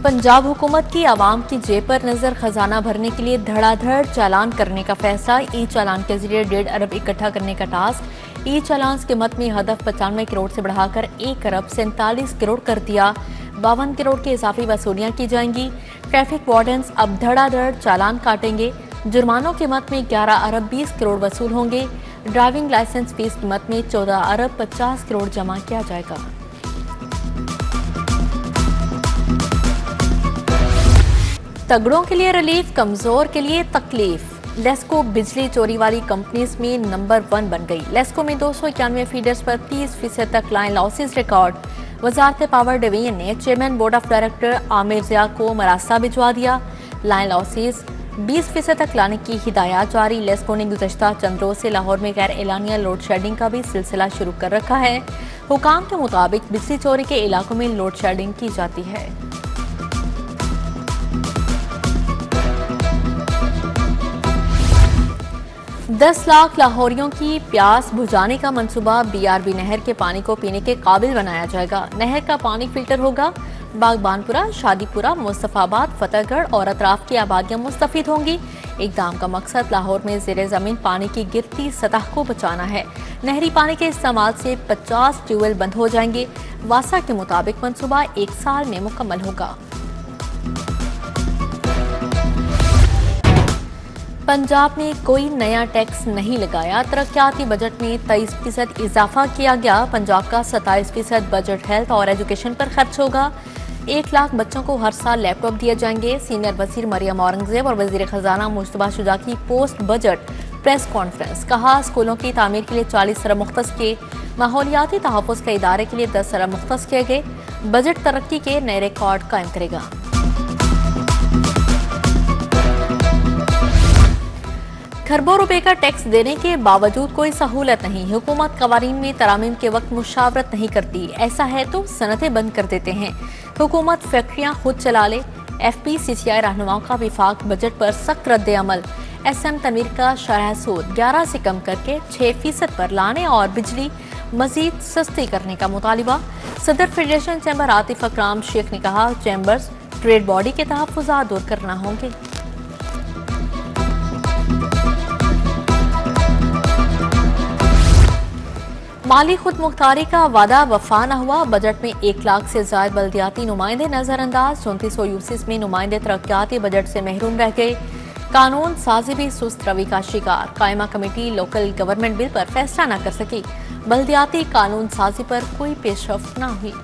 पंजाब हुकूमत की आवाम की जेब पर नजर खजाना भरने के लिए धड़ाधड़ चालान करने का फैसला। ई चालान के जरिए 1.5 अरब इकट्ठा करने का टास्क। ई चालान की कीमत में हदफ 95 करोड़ से बढ़ाकर 1 अरब 47 करोड़ कर दिया। 52 करोड़ की इजाफी वसूलियां की जाएंगी। ट्रैफिक वार्डन्स अब धड़ाधड़ चालान काटेंगे। जुर्मानों की कीमत में 11 अरब 20 करोड़ वसूल होंगे। ड्राइविंग लाइसेंस फीस कीमत में 14 अरब 50 करोड़ जमा किया जाएगा। तगड़ों के लिए रिलीफ, कमजोर के लिए तकलीफ। लेस्को बिजली चोरी वाली कंपनीज में नंबर 1 बन गई। लेस्को में 291 फीडर्स पर 30% तक लाइन लॉसेस रिकॉर्ड। वजारत पावर डिवीजन ने chairman board of director Amir Zia को मरासा भिजवा दिया। लाइन लॉसेस 20% तक लाने की हिदायत जारी। लेस्को ने गुज़श्ता चंद रोज से लाहौर में गैर एलानिया लोड शेडिंग का भी सिलसिला शुरू कर रखा है। हुकाम के मुताबिक बिजली चोरी के इलाकों में लोड शेडिंग की जाती है। 10 लाख लाहौरियों की प्यास बुझाने का मंसूबा। BRB नहर के पानी को पीने के काबिल बनाया जाएगा। नहर का पानी फिल्टर होगा। बागबानपुरा, शादीपुरा, मुस्तफाबाद, फतेहगढ़ और अतराफ की आबादियां मुस्तफीद होंगी। इकदाम का मकसद लाहौर में ज़ेरे ज़मीन पानी की गिरती सतह को बचाना है। नहरी पानी के इस्तेमाल से 50 ट्यूबवेल बंद हो जाएंगे। वासा के मुताबिक मंसूबा 1 साल में मुकम्मल होगा। पंजाब ने कोई नया टैक्स नहीं लगाया। तरक्याती बजट में 23% इजाफा किया गया। पंजाब का 27% बजट हेल्थ और एजुकेशन पर खर्च होगा। 1 लाख बच्चों को हर साल लैपटॉप दिए जाएंगे। सीनियर वजीर मरियम औरंगजेब और वजीर खजाना मुश्तबा शुजा की पोस्ट बजट प्रेस कॉन्फ्रेंस। कहा, स्कूलों की तामीर के लिए 40 अरब मुख्तस किए। माहौलियाती तहफ़्फ़ुज़ के इदारे के लिए 10 अरब मुख्तस किए गए। बजट तरक्की के नए रिकॉर्ड कायम करेगा। खरबों रुपए का टैक्स देने के बावजूद कोई सहूलत नहीं। हुकूमत कवानीन में तरामीम के वक्त मुशावरत नहीं करती। ऐसा है तो सनतें बंद कर देते हैं। हुकूमत फैक्ट्रियां खुद चला ले। FPCCI रहनुमाओं का विफाक बजट पर सख्त रद्द अमल। SM तनवीर का शरह सूद 11 से कम करके 6% पर लाने और बिजली मजीद सस्ती करने का मुतालिबा। सदर फेडरेशन चैम्बर आतिफ अकराम शेख ने कहा, चैम्बर्स ट्रेड बॉडी के तहफ़्फ़ुज़ात दूर करना होंगे। माली खुद मुख्तारी का वादा वफा न हुआ। बजट में 1 लाख से ज्यादा बल्दियाती नुमाइंदे नजरअंदाज। 3400 यूसिस में नुमाइंदे तरक्याती बजट से महरूम रह गए। कानून साजी भी सुस्त रवि का शिकार। कायमा कमेटी लोकल गवर्नमेंट बिल पर फैसला न कर सकी। बल्दियाती कानून साजी पर कोई पेशरफ्त न हुई।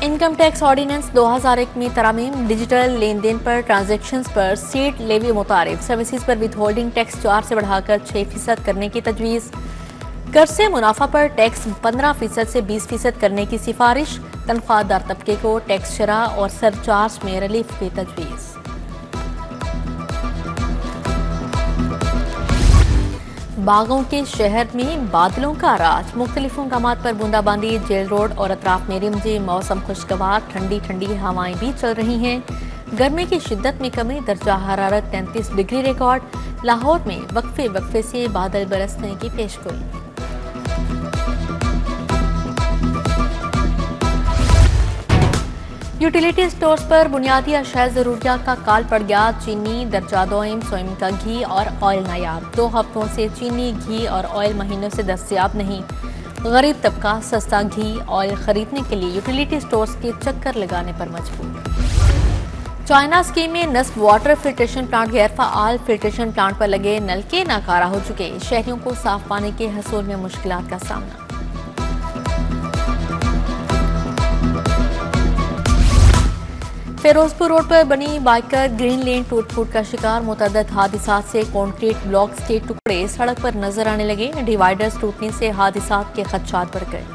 इनकम टैक्स ऑर्डिनेंस 2001 में तरामीम। डिजिटल लेन देन पर ट्रांजैक्शंस पर सीट लेवी मुतारिफ। सर्विसेज पर विथहोल्डिंग टैक्स 4 से बढ़ाकर 6% करने की तजवीज़। कर से मुनाफा पर टैक्स 15% से 20% करने की सिफारिश। तनख्वाहदार तबके को टैक्स शरह और सरचार्ज में रिलीफ की तजवीज़। बागों के शहर में बादलों का राज। मुख्तलिफ मकामात पर बूंदाबांदी। जेल रोड और अतराफ में रिमझिम मौसम खुशगवार। ठंडी ठंडी हवाएं भी चल रही हैं। गर्मी की शिद्दत में कमी। दर्जा हरारत 33 डिग्री रिकॉर्ड। लाहौर में वक्फे वक्फे से बादल बरसने की पेशगोई। यूटिलिटी स्टोर्स पर बुनियादी अशाए ज़रूरियात का काल पड़ गया। चीनी दर्जा दोइम, सोयाबीन का घी और ऑयल नायाब। 2 हफ्तों से चीनी, घी और ऑयल महीनों से दस्तयाब नहीं। गरीब तबका सस्ता घी ऑयल खरीदने के लिए यूटिलिटी स्टोर्स के चक्कर लगाने पर मजबूर। चाइना स्कीम में नस्ब वाटर फिल्ट्रेशन प्लांट गैर फ़ाल। फिल्ट्रेशन प्लांट पर लगे नलके नाकारा हो चुके। शहरियों को साफ पानी के हसूल में मुश्किलात का सामना। फिरोजपुर रोड पर बनी बाइकर ग्रीन लेन टूट फूट का शिकार। मुतअद्दिद हादसात से कंक्रीट ब्लॉक्स के टुकड़े सड़क पर नजर आने लगे। डिवाइडर्स टूटने से हादसात के खदशात बढ़ गए।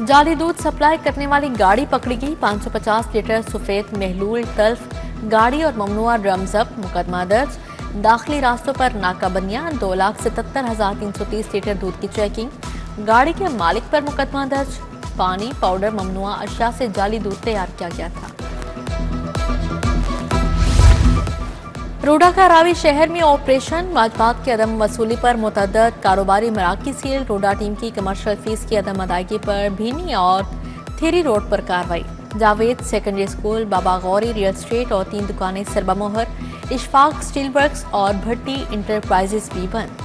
जाली दूध सप्लाई करने वाली गाड़ी पकड़ी गई। 550 लीटर सफेद महलूल तल्फ। गाड़ी और ममनुआ ड्रम जब्त। मुकदमा दर्ज। दाखिली रास्तों पर नाकाबंदियां। 2,77,330 लीटर दूध की चेकिंग। गाड़ी के मालिक पर मुकदमा दर्ज। पानी, पाउडर, ममनुआ अशिया से जाली दूध तैयार किया गया था। रोडा का रावी शहर में ऑपरेशन माजबात की अदम वसूली पर मुतअद्दिद कारोबारी मराकज़ सील। रोडा टीम की कमर्शियल फीस की अदम अदायगी पर भीनी और थेरी रोड पर कार्रवाई। जावेद सेकेंडरी स्कूल, बाबा गौरी रियल एस्टेट और 3 दुकानें सरबमोहर। इशफाक स्टील वर्क्स और भट्टी इंटरप्राइजेस भी बंद।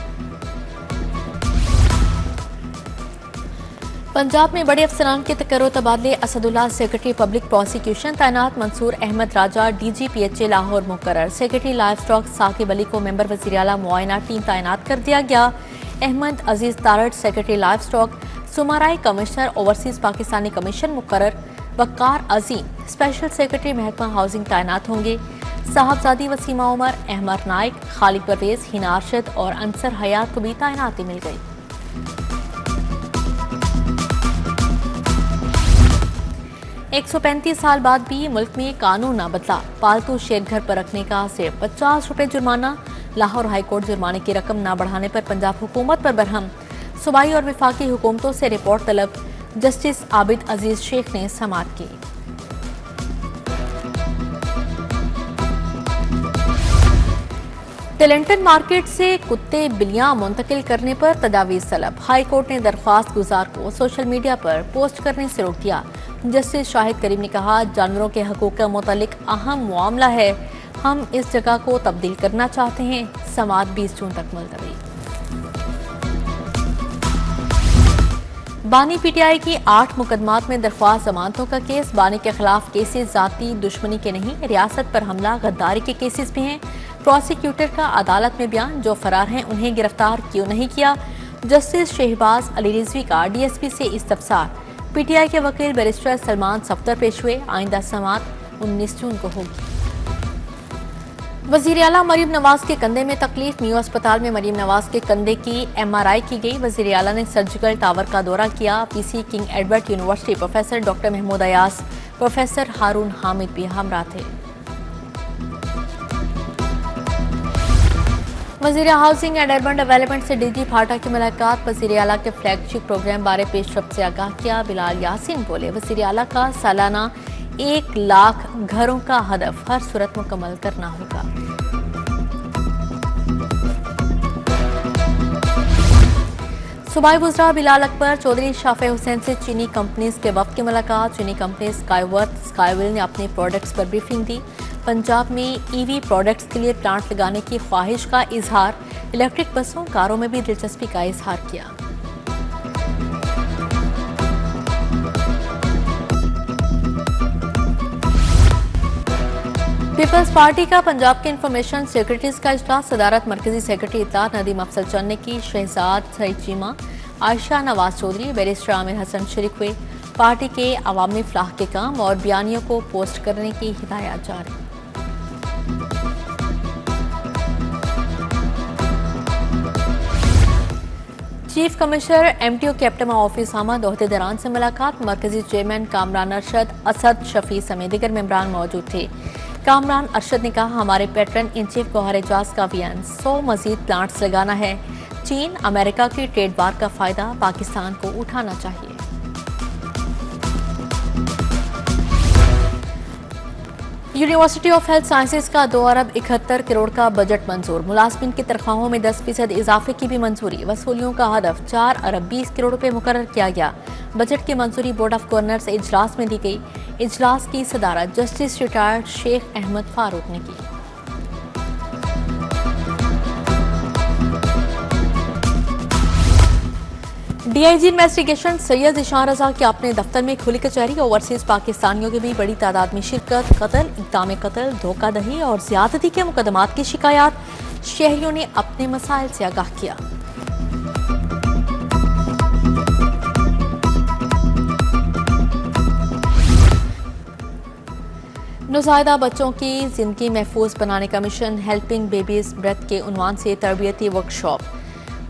पंजाब में बड़े अफसरान के तकर्रो तबादले। असदुल्ला सेक्रेटरी पब्लिक प्रोसिक्यूशन तैनात। मंसूर अहमद राजा DGPHA लाहौर मुकर्रर। Secretary livestock Saqib Ali को मेंबर वज़ीर आला मुआयना टीम तैनात कर दिया गया। Ahmad Aziz Tarar secretary livestock. सुमाराई कमिश्नर ओवरसीज पाकिस्तानी कमीशन मुकर्रर। वक्कार अजीम स्पेशल सेक्रेटरी महकमा हाउसिंग तैनात होंगे। साहबजादी वसीमा उमर, अहमद नाइक, खालिद परवेज, हिना अरशद और अंसर हयात को भी तैनाती मिल गई। 135 साल बाद भी मुल्क में कानून न बदला। पालतू शेर घर पर रखने का सिर्फ 50 रुपए जुर्माना। लाहौर हाईकोर्ट जुर्माने की रकम न बढ़ाने पर पंजाब हुकूमत पर बरहम। सूबाई और वफाकी हुकूमतों से रिपोर्ट तलब। जस्टिस आबिद अजीज शेख ने समाअत की। टेलेंटन मार्केट से कुत्ते बिल्लियां मुंतकिल करने पर तजावीज़ तलब। हाई कोर्ट ने दरख्वास्त गुजार को सोशल मीडिया पर पोस्ट करने से रोक दिया। जस्टिस शाहिद करीम ने कहा, जानवरों के हकूक़ के मुतालिक अहम मामला है, हम इस जगह को तब्दील करना चाहते हैं। समाअत 20 जून तक मुलतवी। बानी PTI की 8 मुकदमात में दरख्वास्त जमानतों का केस। बानी के खिलाफ केसेस जाती दुश्मनी के नहीं, रियासत पर हमला गद्दारी के केसेस भी हैं। प्रोसिक्यूटर का अदालत में बयान, जो फरार हैं उन्हें गिरफ्तार क्यों नहीं किया। जस्टिस शहबाज अली रिजवी का DSP से इस्तफसार। PTI के वकील बैरिस्टर सलमान सफ्तर पेश हुए। आइंदा समाअत 19 जून को होगी। वज़ीर आला मरीम नवाज के कंधे में तकलीफ। मियो अस्पताल में मरीम नवाज के कंधे की MRI की गई। वज़ीर आला ने सर्जिकल टावर का दौरा किया। PC King Edward University professor doctor Mahmood Ayaz, professor Haroon Hamid भी हमरा थे। वज़ीर हाउसिंग एंड अर्बन डेवलपमेंट से DG फाटा की मुलाकात। वज़ीर आला के फ्लैगशिप प्रोग्राम बारे पेशरफ्त से आगाह किया। बिलाल यासीन बोले, वज़ीर आला का सालाना 1 लाख घरों का हदफ हर सूरत मुकम्मल करना होगा। सूबाई वज़रा बिलाल अकबर चौधरी शाफे हुसैन से चीनी कंपनीज के वफ्द की मुलाकात। चीनी कंपनी स्काईवर्थ स्काईविल ने अपने प्रोडक्ट्स पर ब्रीफिंग दी। पंजाब में EV प्रोडक्ट्स के लिए प्लांट लगाने की ख्वाहिश का इजहार। इलेक्ट्रिक बसों कारों में भी दिलचस्पी का इजहार किया। पीपल्स पार्टी का पंजाब के इंफॉर्मेशन सेक्रेटरीज का इजलास। सदारत मरकजी सेक्रेटरी इत्तलात नदीम अफजल चंद ने की। शहजाद सईद चीमा, आयशा नवाज चौधरी, बैरिस्टर आमिर हसन शरीक हुए। पार्टी के अवामी फलाह के काम और बयानियों को पोस्ट करने की हिदायत जारी। Chief commissioner MTO captain office आमद। ओहदेदारान से मुलाकात। मरकजी चेयरमैन कामरान अरशद, असद शफी समेत दीगर मेंबरान मौजूद थे। कामरान अरशद ने कहा, हमारे patron in chief Gohar Ejaz का बयान 100 मजीद प्लांट्स लगाना है। चीन अमेरिका की ट्रेड वार का फायदा पाकिस्तान को उठाना चाहिए। यूनिवर्सिटी ऑफ हेल्थ साइंसेज का 2 अरब 71 करोड़ का बजट मंजूर। मुलाजमिन की तनख्वाहों में 10% इजाफे की भी मंजूरी। वसूलियों का हदफ 4 अरब 20 करोड़ रुपए मुकर्रर किया गया। बजट की मंजूरी बोर्ड ऑफ गवर्नर्स इजलास में दी गई। इजलास की सदारत जस्टिस रिटायर्ड शेख अहमद फारूक ने की। DIG इन्वेस्टिगेशन सैयद ईशान रजा के अपने दफ्तर में खुली कचहरी। ओवरसीज पाकिस्तानियों की भी बड़ी तादाद में शिरकत। कत्ल, इक़दाम कत्ल, धोखाधड़ी और ज्यादती के मुकदमात की शिकायत। शहरियों ने अपने मसाइल से आगाह किया। नौज़ायदा बच्चों की जिंदगी महफूज बनाने का मिशन हेल्पिंग बेबीज ब्रेथ के उन्वान से तरबियती workshop.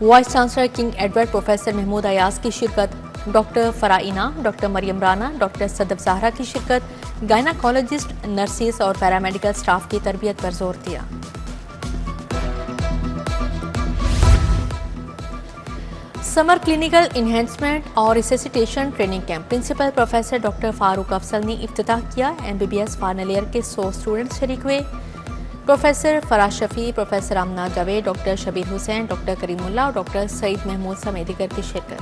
Vice chancellor King Edward professor Mahmood Ayaz की शिरकत। Doctor Faraina, doctor Maryam Rana, doctor Sadaf Zahra की शिरकत। गायनाकोलॉजिस्ट, नर्सिस और पैरामेडिकल स्टाफ की तरबियत पर जोर दिया। समर क्लिनिकल इन्हेंसमेंट और resuscitation training camp principal professor doctor Farooq Afzal ने इफ्तिताह किया। MBBS फाइनल ईयर के 100 स्टूडेंट्स शरीक हुए। प्रोफेसर फराज शफी, प्रोफेसर आमना जावेद, डॉक्टर शबीर हुसैन, डॉक्टर करीमुल्लाह और डॉक्टर सईद महमूद समेत दीगर की शिरकत।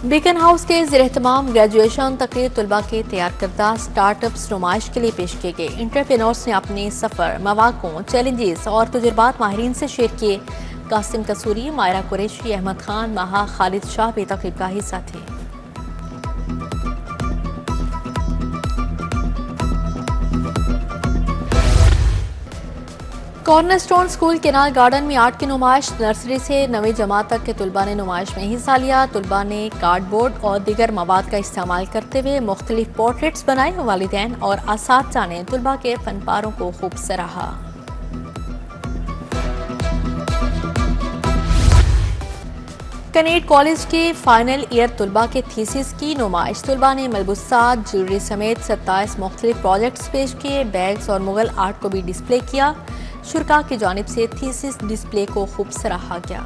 बीकन हाउस के ज़ेर-एहतमाम ग्रेजुएशन तकरीर तलबा के तैयार करदा स्टार्टअप्स नुमाइश के लिए पेश किए गए। इंटरप्रेन्योर्स ने अपने सफ़र, मवाक़ों, चैलेंजेस और तजुर्बात माहिरीन से शेयर किए। कासिम कसूरी, मायरा कुरैशी, अहमद खान, महा, खालिद शाह भी तकरीब का हिस्सा थे। कॉर्नरस्टोन स्कूल केनाल गार्डन में आर्ट की नुमाइश। नर्सरी से नवी जमात तक के तुलबा ने नुमाइश में हिस्सा लिया। तुलबा ने कार्डबोर्ड और दीगर मवाद का इस्तेमाल करते हुए मुख्तलिफ पोर्ट्रेट्स बनाए। वालिदैन और असातिज़ा ने तुलबा के फनपारों को खूब सराहा। कनेट कॉलेज के फाइनल ईयर तुलबा के थीसिस की नुमाइश। तुलबा ने मलबूसात, ज्वेलरी समेत 27 मुख्तलिफ प्रोजेक्ट्स पेश किए। बैग्स और मुगल आर्ट को भी डिस्प्ले किया। शुरा की जानिब से थीसिस डिस्प्ले को खूब सराहा गया।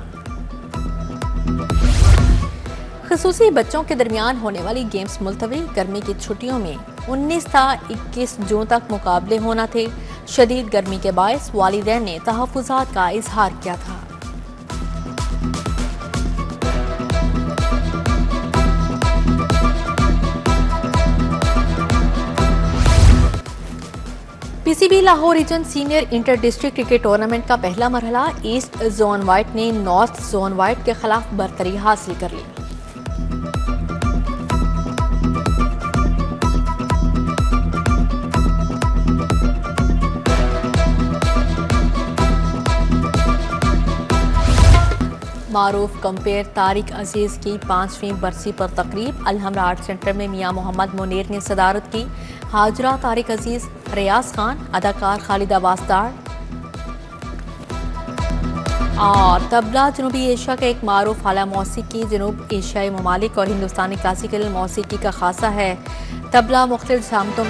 खसूसी बच्चों के दरमियान होने वाली गेम्स मुलतवी। गर्मी की छुट्टियों में 19 था 21 जून तक मुकाबले होना थे। शदीद गर्मी के बायस वालिदैन ने तहफ़्फ़ुज़ात का इजहार किया था। PCB Lahore region senior inter district cricket tournament का पहला मरहला ईस्ट जोन वाइट ने नॉर्थ जोन वाइट के खिलाफ बरतरी हासिल कर ली। मारूफ कंपेयर तारिक अजीज की 5वीं बरसी पर तकरीब। अलहमरा आर्ट सेंटर में मियां मोहम्मद मुनीर ने सदारत की। हाजरा, तारिक अजीज, रियाज खान, अदाकार खालिद अब्बासदार और तबला जनूबी एशिया का एक मारूफ आला मौसीकी जनूब एशियाई ममालिक और हिंदुस्तानी क्लासिकल मौसीकी का खासा है। तबला मुख्तलिफ सामतों